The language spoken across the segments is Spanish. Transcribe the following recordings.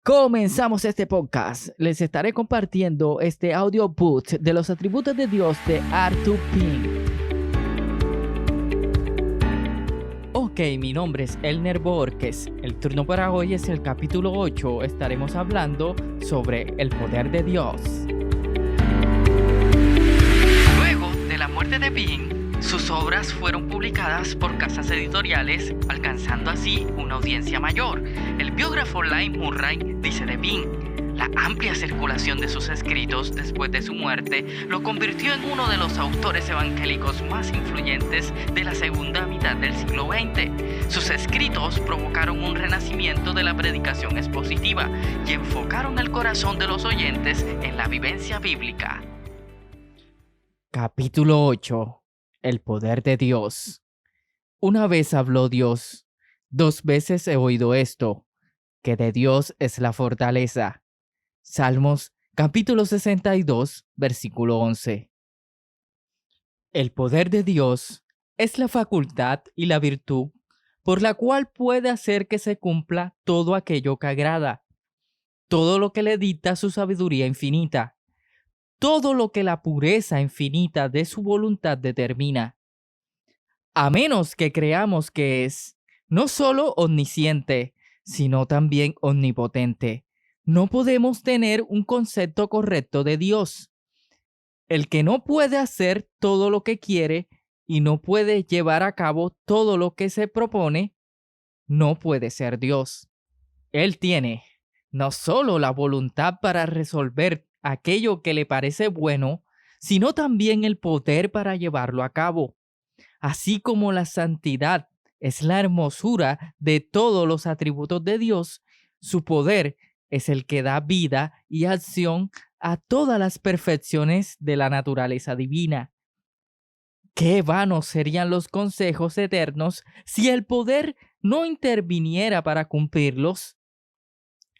Comenzamos este podcast. Les estaré compartiendo este audiobook de los atributos de Dios de Arthur Pink. Ok, mi nombre es Elner Borges. El turno para hoy es el capítulo 8. Estaremos hablando sobre el poder de Dios. Luego de la muerte de Pink, sus obras fueron publicadas por casas editoriales, alcanzando así una audiencia mayor. El biógrafo Lynn Murray dice de Pink: la amplia circulación de sus escritos después de su muerte lo convirtió en uno de los autores evangélicos más influyentes de la segunda mitad del siglo XX. Sus escritos provocaron un renacimiento de la predicación expositiva y enfocaron el corazón de los oyentes en la vivencia bíblica. Capítulo 8. El poder de Dios. Una vez habló Dios, 2 veces he oído esto, que de Dios es la fortaleza. Salmos capítulo 62, versículo 11. El poder de Dios es la facultad y la virtud por la cual puede hacer que se cumpla todo aquello que agrada, todo lo que le dicta su sabiduría infinita, todo lo que la pureza infinita de su voluntad determina. A menos que creamos que es no solo omnisciente, sino también omnipotente, no podemos tener un concepto correcto de Dios. El que no puede hacer todo lo que quiere y no puede llevar a cabo todo lo que se propone, no puede ser Dios. Él tiene no solo la voluntad para resolver aquello que le parece bueno, sino también el poder para llevarlo a cabo. Así como la santidad es la hermosura de todos los atributos de Dios, su poder es el que da vida y acción a todas las perfecciones de la naturaleza divina. Qué vanos serían los consejos eternos si el poder no interviniera para cumplirlos.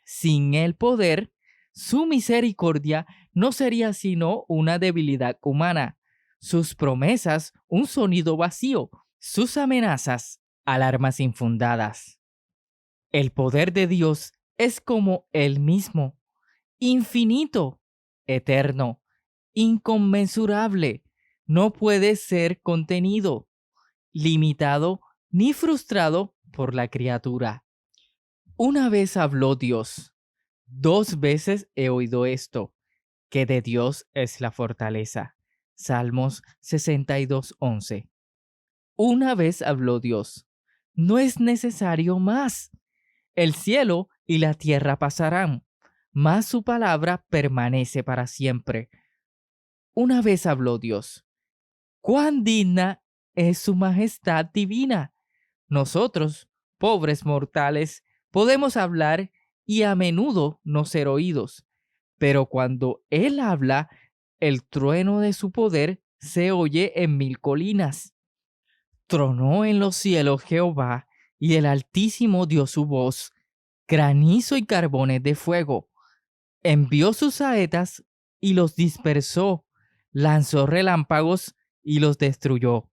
Sin el poder, su misericordia no sería sino una debilidad humana, sus promesas un sonido vacío, sus amenazas alarmas infundadas. El poder de Dios es como Él mismo, infinito, eterno, inconmensurable, no puede ser contenido, limitado ni frustrado por la criatura. Una vez habló Dios, 2 veces he oído esto, que de Dios es la fortaleza. Salmos 62:11. Una vez habló Dios, no es necesario más. El cielo y la tierra pasarán, mas su palabra permanece para siempre. Una vez habló Dios, cuán digna es su majestad divina. Nosotros, pobres mortales, podemos hablar y a menudo no ser oídos, pero cuando Él habla, el trueno de su poder se oye en 1000 colinas. Tronó en los cielos Jehová, y el Altísimo dio su voz, granizo y carbones de fuego. Envió sus saetas y los dispersó, lanzó relámpagos y los destruyó.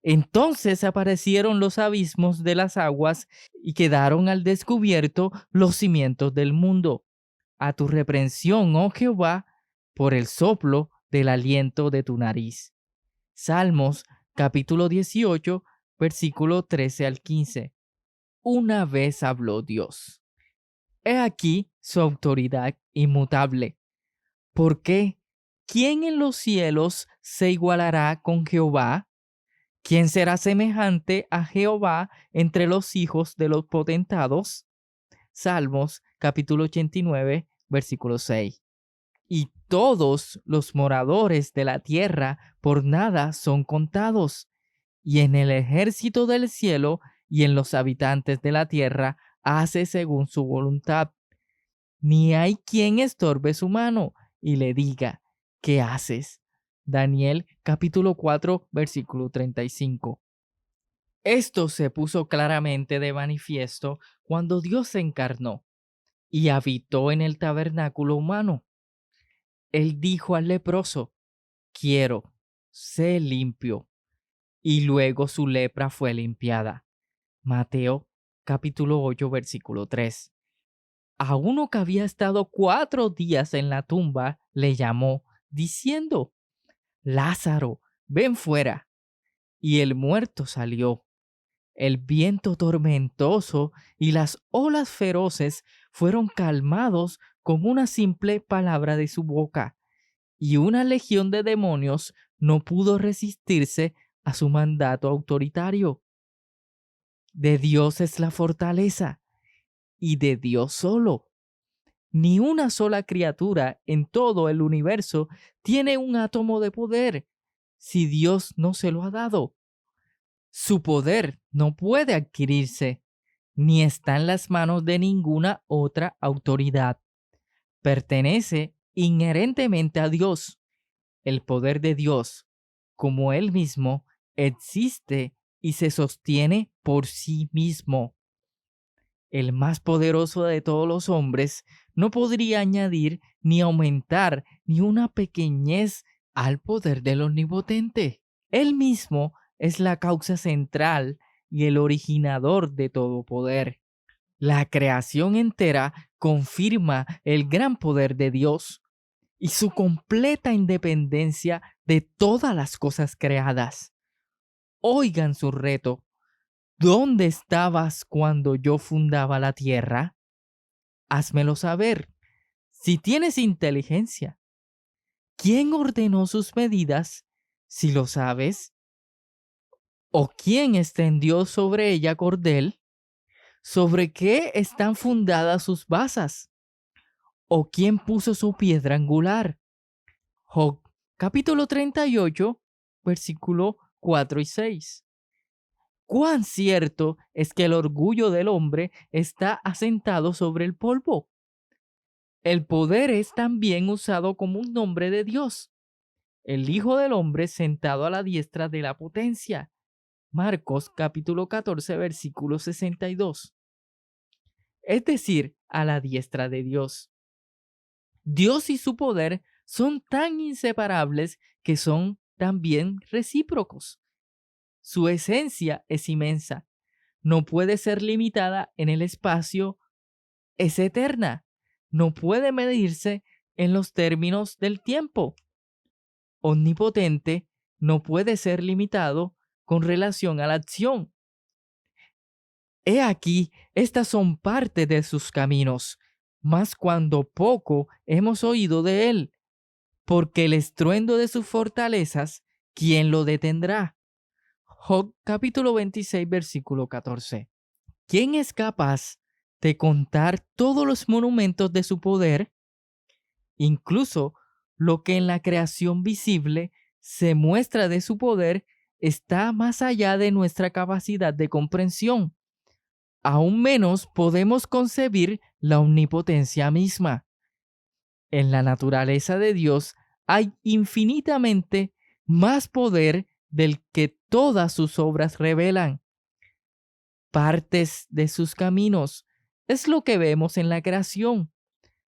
Entonces aparecieron los abismos de las aguas y quedaron al descubierto los cimientos del mundo. A tu reprensión, oh Jehová, por el soplo del aliento de tu nariz. Salmos capítulo 18, versículo 13 al 15. Una vez habló Dios. He aquí su autoridad inmutable. ¿Por qué? ¿Quién en los cielos se igualará con Jehová? ¿Quién será semejante a Jehová entre los hijos de los potentados? Salmos capítulo 89, versículo 6. Y todos los moradores de la tierra por nada son contados, y en el ejército del cielo y en los habitantes de la tierra hace según su voluntad. Ni hay quien estorbe su mano y le diga: ¿qué haces? Daniel capítulo 4, versículo 35. Esto se puso claramente de manifiesto cuando Dios se encarnó y habitó en el tabernáculo humano. Él dijo al leproso: quiero, sé limpio. Y luego su lepra fue limpiada. Mateo capítulo 8, versículo 3. A uno que había estado 4 días en la tumba le llamó, diciendo: Lázaro, ven fuera. Y el muerto salió. El viento tormentoso y las olas feroces fueron calmados con una simple palabra de su boca, y una legión de demonios no pudo resistirse a su mandato autoritario. De Dios es la fortaleza, y de Dios solo. Ni una sola criatura en todo el universo tiene un átomo de poder si Dios no se lo ha dado. Su poder no puede adquirirse, ni está en las manos de ninguna otra autoridad. Pertenece inherentemente a Dios. El poder de Dios, como Él mismo, existe y se sostiene por sí mismo. El más poderoso de todos los hombres no podría añadir ni aumentar ni una pequeñez al poder del omnipotente. Él mismo es la causa central y el originador de todo poder. La creación entera confirma el gran poder de Dios y su completa independencia de todas las cosas creadas. Oigan su reto. ¿Dónde estabas cuando yo fundaba la tierra? Házmelo saber. Si tienes inteligencia, ¿quién ordenó sus medidas? Si lo sabes. ¿O quién extendió sobre ella cordel? ¿Sobre qué están fundadas sus basas? ¿O quién puso su piedra angular? Job, capítulo 38, versículo 4 y 6. Cuán cierto es que el orgullo del hombre está asentado sobre el polvo. El poder es también usado como un nombre de Dios. El Hijo del Hombre sentado a la diestra de la potencia. Marcos capítulo 14, versículo 62. Es decir, a la diestra de Dios. Dios y su poder son tan inseparables que son también recíprocos. Su esencia es inmensa. No puede ser limitada en el espacio, es eterna. No puede medirse en los términos del tiempo. Omnipotente, no puede ser limitado con relación a la acción. He aquí, estas son parte de sus caminos, mas cuando poco hemos oído de él, porque el estruendo de sus fortalezas, ¿quién lo detendrá? Job capítulo 26, versículo 14. ¿Quién es capaz de contar todos los monumentos de su poder? Incluso lo que en la creación visible se muestra de su poder está más allá de nuestra capacidad de comprensión. Aún menos podemos concebir la omnipotencia misma. En la naturaleza de Dios hay infinitamente más poder del que todas sus obras revelan. Partes de sus caminos es lo que vemos en la creación,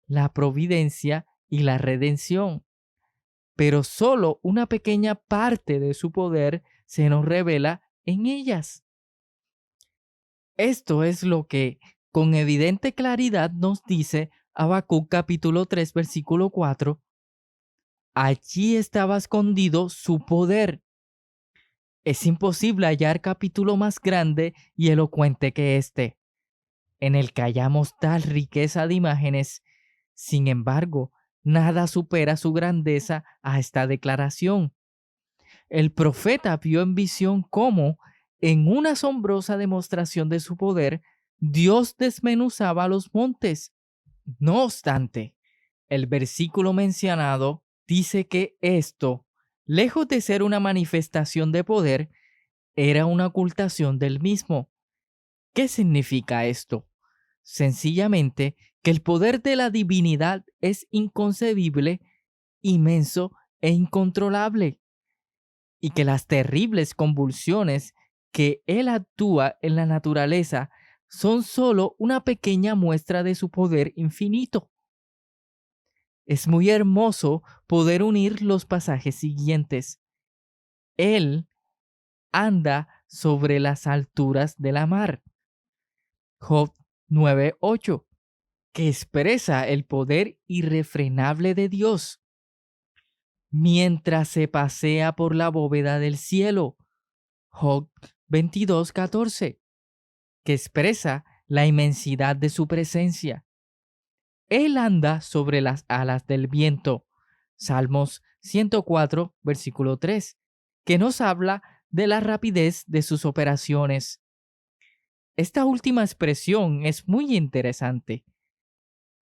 la providencia y la redención. Pero solo una pequeña parte de su poder se nos revela en ellas. Esto es lo que con evidente claridad nos dice Habacuc capítulo 3 versículo 4. Allí estaba escondido su poder. Es imposible hallar capítulo más grande y elocuente que este, en el que hallamos tal riqueza de imágenes. Sin embargo, nada supera su grandeza a esta declaración. El profeta vio en visión cómo, en una asombrosa demostración de su poder, Dios desmenuzaba los montes. No obstante, el versículo mencionado dice que esto, lejos de ser una manifestación de poder, era una ocultación del mismo. ¿Qué significa esto? Sencillamente que el poder de la divinidad es inconcebible, inmenso e incontrolable, y que las terribles convulsiones que él actúa en la naturaleza son solo una pequeña muestra de su poder infinito. Es muy hermoso poder unir los pasajes siguientes. Él anda sobre las alturas de la mar. Job 9:8. que expresa el poder irrefrenable de Dios mientras se pasea por la bóveda del cielo. Job 22:14, que expresa la inmensidad de su presencia. Él anda sobre las alas del viento. Salmos 104, versículo 3, que nos habla de la rapidez de sus operaciones. Esta última expresión es muy interesante.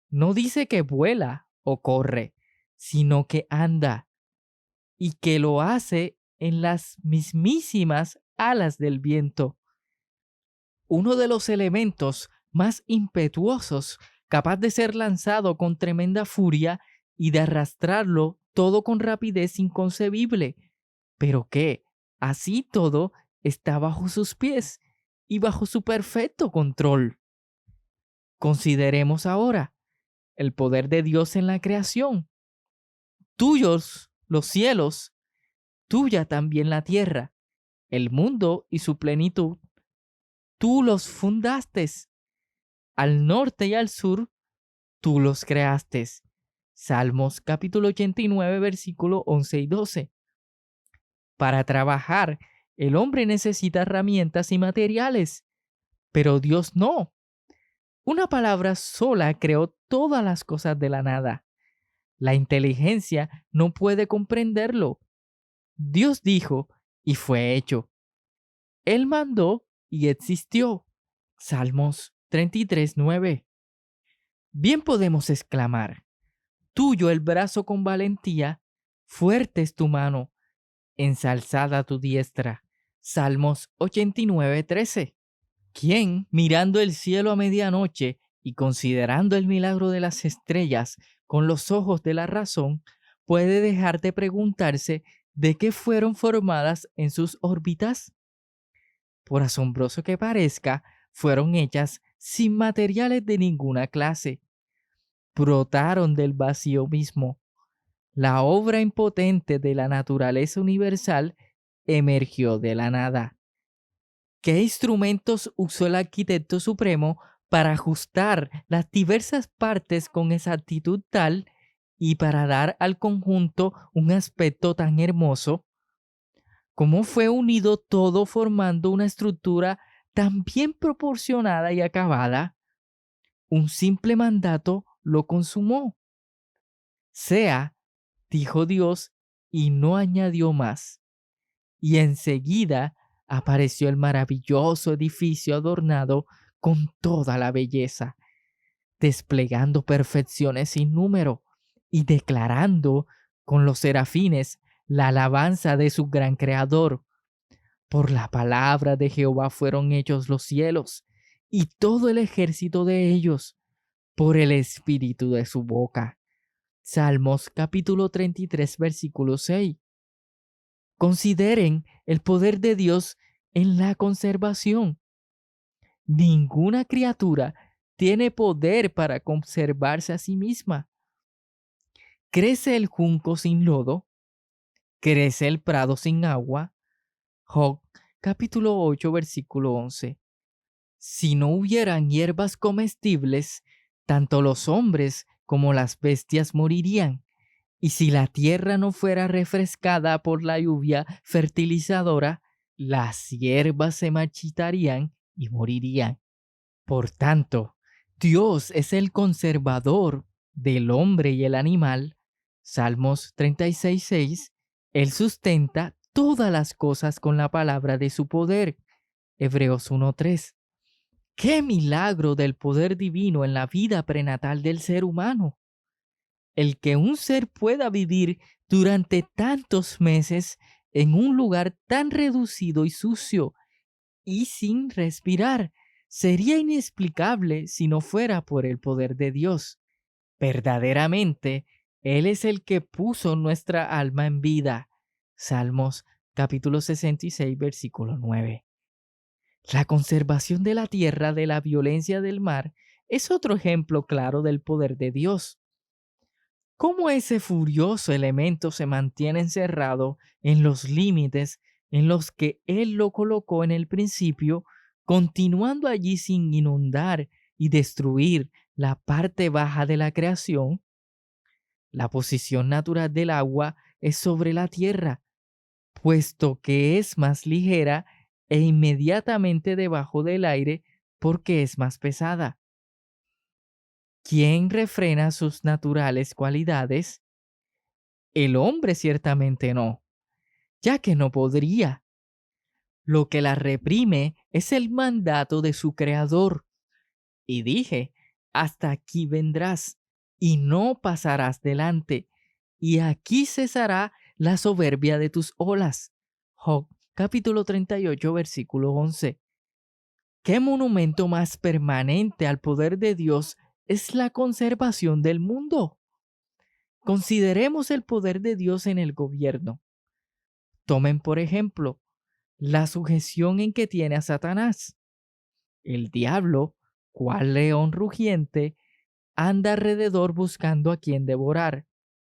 No dice que vuela o corre, sino que anda y que lo hace en las mismísimas alas del viento. Uno de los elementos más impetuosos, capaz de ser lanzado con tremenda furia y de arrastrarlo todo con rapidez inconcebible, pero que, así todo, está bajo sus pies y bajo su perfecto control. Consideremos ahora el poder de Dios en la creación. Tuyos los cielos, tuya también la tierra, el mundo y su plenitud. Tú los fundaste. Al norte y al sur, tú los creaste. Salmos capítulo 89, versículo 11 y 12. Para trabajar, el hombre necesita herramientas y materiales, pero Dios no. Una palabra sola creó todas las cosas de la nada. La inteligencia no puede comprenderlo. Dios dijo y fue hecho. Él mandó y existió. Salmos 33:9. Bien podemos exclamar: tuyo el brazo con valentía, fuerte es tu mano, ensalzada tu diestra. Salmos 89:13. ¿Quién, mirando el cielo a medianoche y considerando el milagro de las estrellas con los ojos de la razón, puede dejar de preguntarse de qué fueron formadas en sus órbitas? Por asombroso que parezca, fueron hechas sin materiales de ninguna clase. Brotaron del vacío mismo. La obra impotente de la naturaleza universal emergió de la nada. ¿Qué instrumentos usó el arquitecto supremo para ajustar las diversas partes con exactitud tal y para dar al conjunto un aspecto tan hermoso? ¿Cómo fue unido todo formando una estructura tan bien proporcionada y acabada? Un simple mandato lo consumó. Sea, dijo Dios, y no añadió más. Y enseguida apareció el maravilloso edificio adornado con toda la belleza, desplegando perfecciones sin número y declarando con los serafines la alabanza de su gran creador. Por la palabra de Jehová fueron hechos los cielos y todo el ejército de ellos, por el espíritu de su boca. Salmos capítulo 33, versículo 6. Consideren el poder de Dios en la conservación. Ninguna criatura tiene poder para conservarse a sí misma. ¿Crece el junco sin lodo? ¿Crece el prado sin agua? Job capítulo 8, versículo 11. Si no hubieran hierbas comestibles, tanto los hombres como las bestias morirían. Y si la tierra no fuera refrescada por la lluvia fertilizadora, las hierbas se marchitarían y morirían. Por tanto, Dios es el conservador del hombre y el animal. Salmos 36:6. Él sustenta todas las cosas con la palabra de su poder. Hebreos 1:3. ¡Qué milagro del poder divino en la vida prenatal del ser humano! El que un ser pueda vivir durante tantos meses en un lugar tan reducido y sucio y sin respirar sería inexplicable si no fuera por el poder de Dios. Verdaderamente, Él es el que puso nuestra alma en vida. Salmos capítulo 66, versículo 9. La conservación de la tierra de la violencia del mar es otro ejemplo claro del poder de Dios. Cómo ese furioso elemento se mantiene encerrado en los límites en los que Él lo colocó en el principio, continuando allí sin inundar y destruir la parte baja de la creación, la posición natural del agua es sobre la tierra, puesto que es más ligera e inmediatamente debajo del aire porque es más pesada. ¿Quién refrena sus naturales cualidades? El hombre ciertamente no, ya que no podría. Lo que la reprime es el mandato de su creador. Y dije, hasta aquí vendrás y no pasarás delante, y aquí cesará la soberbia de tus olas. Job capítulo 38, versículo 11. ¿Qué monumento más permanente al poder de Dios es la conservación del mundo? Consideremos el poder de Dios en el gobierno. Tomen, por ejemplo, la sujeción en que tiene a Satanás. El diablo, cual león rugiente, anda alrededor buscando a quien devorar.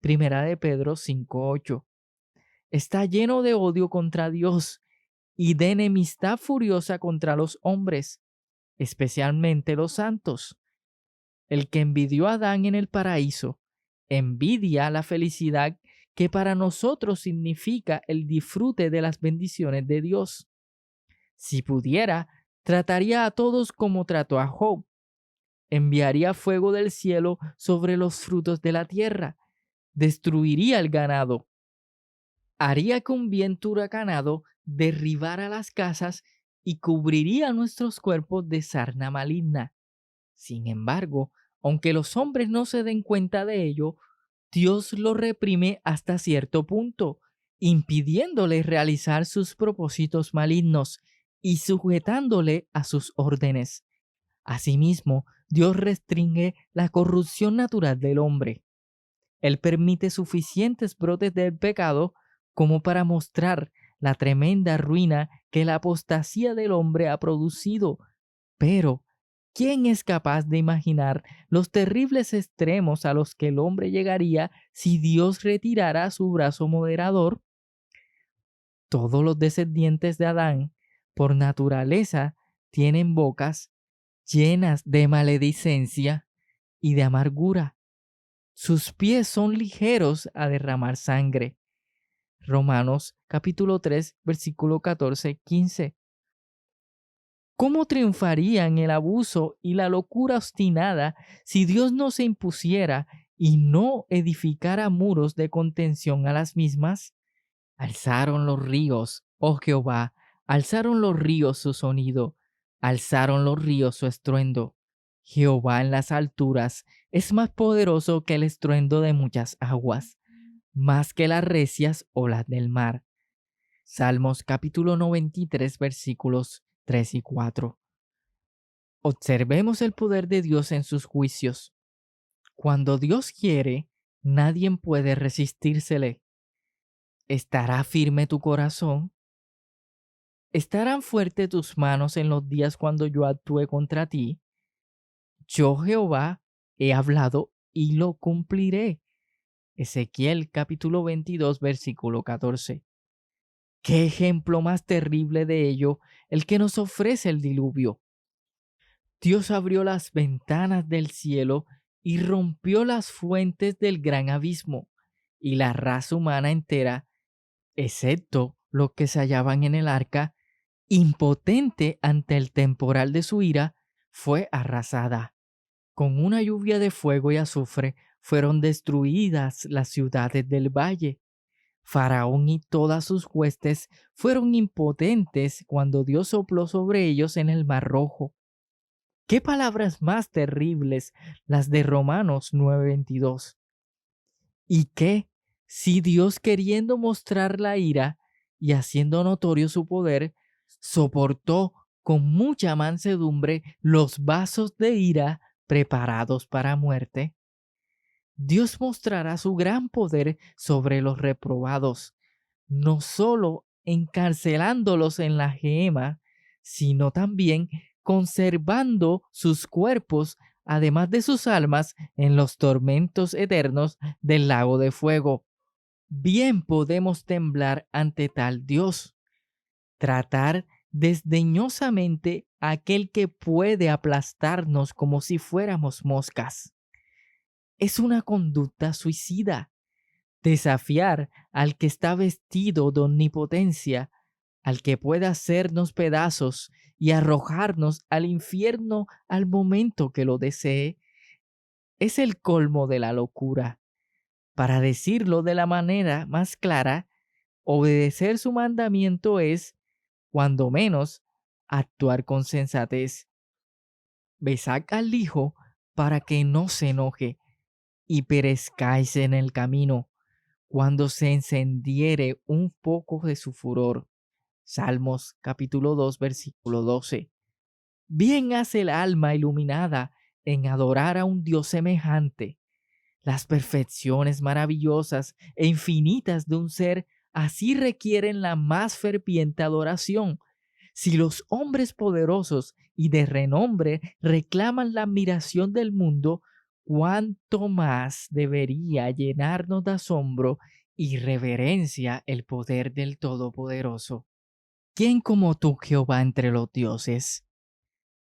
Primera de Pedro 5:8. Está lleno de odio contra Dios y de enemistad furiosa contra los hombres, especialmente los santos. El que envidió a Adán en el paraíso, envidia la felicidad que para nosotros significa el disfrute de las bendiciones de Dios. Si pudiera, trataría a todos como trató a Job. Enviaría fuego del cielo sobre los frutos de la tierra, destruiría el ganado, haría que un viento huracanado derribara las casas y cubriría nuestros cuerpos de sarna maligna. Sin embargo, aunque los hombres no se den cuenta de ello, Dios lo reprime hasta cierto punto, impidiéndole realizar sus propósitos malignos y sujetándole a sus órdenes. Asimismo, Dios restringe la corrupción natural del hombre. Él permite suficientes brotes del pecado como para mostrar la tremenda ruina que la apostasía del hombre ha producido. Pero, ¿quién es capaz de imaginar los terribles extremos a los que el hombre llegaría si Dios retirara su brazo moderador? Todos los descendientes de Adán, por naturaleza, tienen bocas llenas de maledicencia y de amargura. Sus pies son ligeros a derramar sangre. Romanos capítulo 3, versículo 14-15. ¿Cómo triunfarían el abuso y la locura obstinada si Dios no se impusiera y no edificara muros de contención a las mismas? Alzaron los ríos, oh Jehová, alzaron los ríos su sonido, alzaron los ríos su estruendo. Jehová en las alturas es más poderoso que el estruendo de muchas aguas, más que las recias olas del mar. Salmos capítulo 93 versículos 3 y 4. Observemos el poder de Dios en sus juicios. Cuando Dios quiere, nadie puede resistírsele. ¿Estará firme tu corazón? ¿Estarán fuertes tus manos en los días cuando yo actúe contra ti? Yo, Jehová, he hablado y lo cumpliré. Ezequiel capítulo 22, versículo 14. ¿Qué ejemplo más terrible de ello el que nos ofrece el diluvio? Dios abrió las ventanas del cielo y rompió las fuentes del gran abismo, y la raza humana entera, excepto los que se hallaban en el arca, impotente ante el temporal de su ira, fue arrasada. Con una lluvia de fuego y azufre fueron destruidas las ciudades del valle. Faraón y todas sus huestes fueron impotentes cuando Dios sopló sobre ellos en el Mar Rojo. ¿Qué palabras más terribles las de Romanos 9:22? ¿Y qué si Dios, queriendo mostrar la ira y haciendo notorio su poder, soportó con mucha mansedumbre los vasos de ira preparados para muerte? Dios mostrará su gran poder sobre los reprobados, no solo encarcelándolos en la gehenna, sino también conservando sus cuerpos, además de sus almas, en los tormentos eternos del lago de fuego. Bien podemos temblar ante tal Dios, tratar desdeñosamente aquel que puede aplastarnos como si fuéramos moscas. Es una conducta suicida. Desafiar al que está vestido de omnipotencia, al que puede hacernos pedazos y arrojarnos al infierno al momento que lo desee, es el colmo de la locura. Para decirlo de la manera más clara, obedecer su mandamiento es, cuando menos, actuar con sensatez. Besad al Hijo para que no se enoje y perezcáis en el camino, cuando se encendiere un poco de su furor. Salmos capítulo 2, versículo 12. Bien hace el alma iluminada en adorar a un Dios semejante. Las perfecciones maravillosas e infinitas de un ser así requieren la más ferviente adoración. Si los hombres poderosos y de renombre reclaman la admiración del mundo, ¿cuánto más debería llenarnos de asombro y reverencia el poder del Todopoderoso? ¿Quién como tú, Jehová, entre los dioses?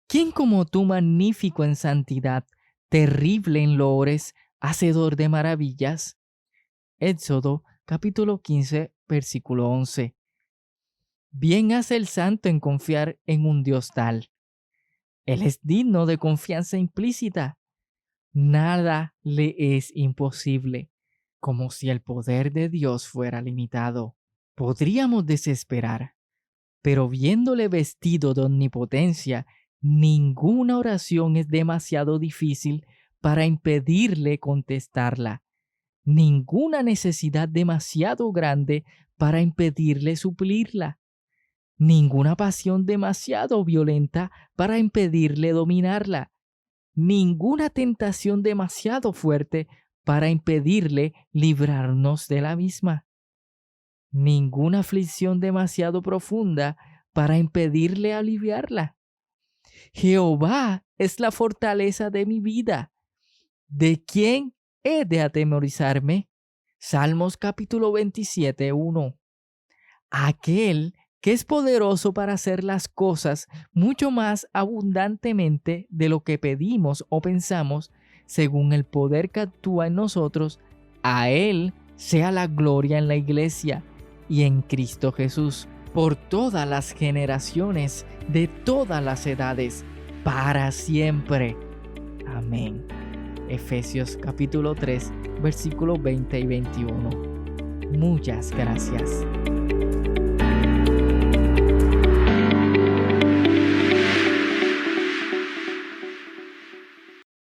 ¿Quién como tú, magnífico en santidad, terrible en loores, hacedor de maravillas? Éxodo capítulo 15, versículo 11. Bien hace el santo en confiar en un Dios tal. Él es digno de confianza implícita. Nada le es imposible, como si el poder de Dios fuera limitado. Podríamos desesperar, pero viéndole vestido de omnipotencia, ninguna oración es demasiado difícil para impedirle contestarla. Ninguna necesidad demasiado grande para impedirle suplirla. Ninguna pasión demasiado violenta para impedirle dominarla. Ninguna tentación demasiado fuerte para impedirle librarnos de la misma. Ninguna aflicción demasiado profunda para impedirle aliviarla. Jehová es la fortaleza de mi vida. ¿De quién he de atemorizarme? Salmos capítulo 27, 1. Aquel que es poderoso para hacer las cosas mucho más abundantemente de lo que pedimos o pensamos, según el poder que actúa en nosotros, a Él sea la gloria en la iglesia y en Cristo Jesús, por todas las generaciones, de todas las edades, para siempre. Amén. Efesios capítulo 3, versículos 20 y 21. Muchas gracias.